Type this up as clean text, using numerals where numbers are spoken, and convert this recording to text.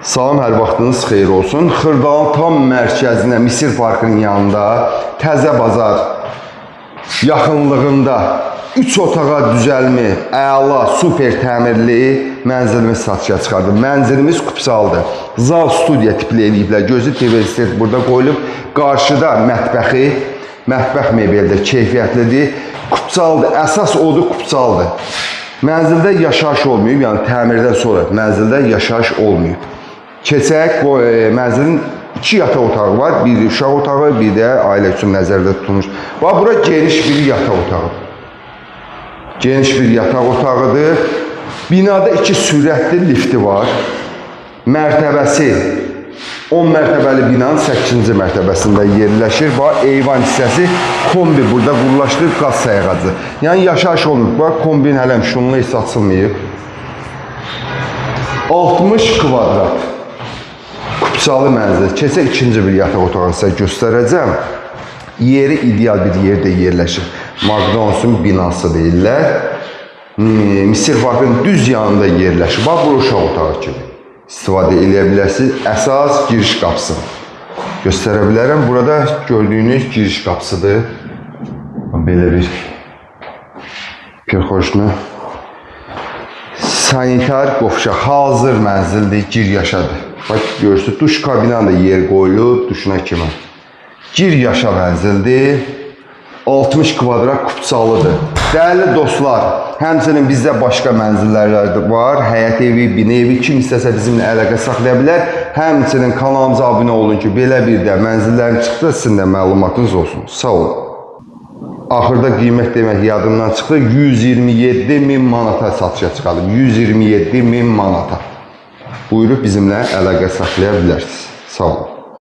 Salam, hər vaxtınız xeyir olsun. Xırdalın tam mərkəzinə, Misir Parkının yanında, Təzə Bazar yaxınlığında 3 otağa düzəlmi, əla, super təmirli mənzilimiz satışa çıxardı. Mənzilimiz Kupsaldır. Zal, studiya tipli eləyiblər. Gözü TV set burada qoyulub. Qarşıda mətbəxi, mətbəx mebeldir, keyfiyyətlidir. Kupsaldır, əsas odur Kupsaldır. Mənzildə yaşayış olmayıb, yəni təmirdən sonra mənzildə yaşayış olmayıb. Keçək, mənzilin 2 yataq otağı var. Bir uşaq otağı, bir də ailə üçün nəzərdə tutulmuş. Bura geniş bir yataq otağı. Geniş bir yataq otağıdır. Binada 2 sürətli lifti var. Mərtəbəsi 10 mərtəbəli binanın 8-ci mərtəbəsində yerləşir. Eyvan hissəsi kombi burada qurulaşdırıb qaz sayğacı. Yəni yaşayış olmayıb. Kombin hələm şunlu heç açılmayıb. 60 kvadrat. Kupsalı mənzil. Keçək ikinci bir yataq otağını sizə göstərəcəm. Yeri ideal bir yerdə yerləşir. McDonald's'un binası deyirlər. Misir Parkının düz yanında yerləşir. Bax, bu uşaq otağı kimi istifadə edə bilərsiniz. Əsas giriş qapısı. Göstərə bilərəm. Burada gördüyünüz giriş qapısıdır. Belə bir perxoşunu. Sanitar qovşaq. Hazır mənzildir. Gir yaşadır. Bax, görürsünüz, duş kabinanda yer qoyulub, duşuna kimi. Gir yaşa mənzildir. 60 kvadrat Kupsalıdır. Dəyərli dostlar, həmçinin bizdə başqa mənzillər var. Həyət evi, bina evi, kim istəsə bizimlə əlaqə saxlaya bilər. Həmçinin kanalımıza abunə olun ki, belə bir də mənzillərin çıxdı, sizin də məlumatınız olsun. Sağ olun. Axırda qiymət demək yadımdan çıxdı. 127.000 manata satışa çıxardım. 127.000 manata. Buyurub bizimlə əlaqə saxlaya bilərsiniz. Sağ olun.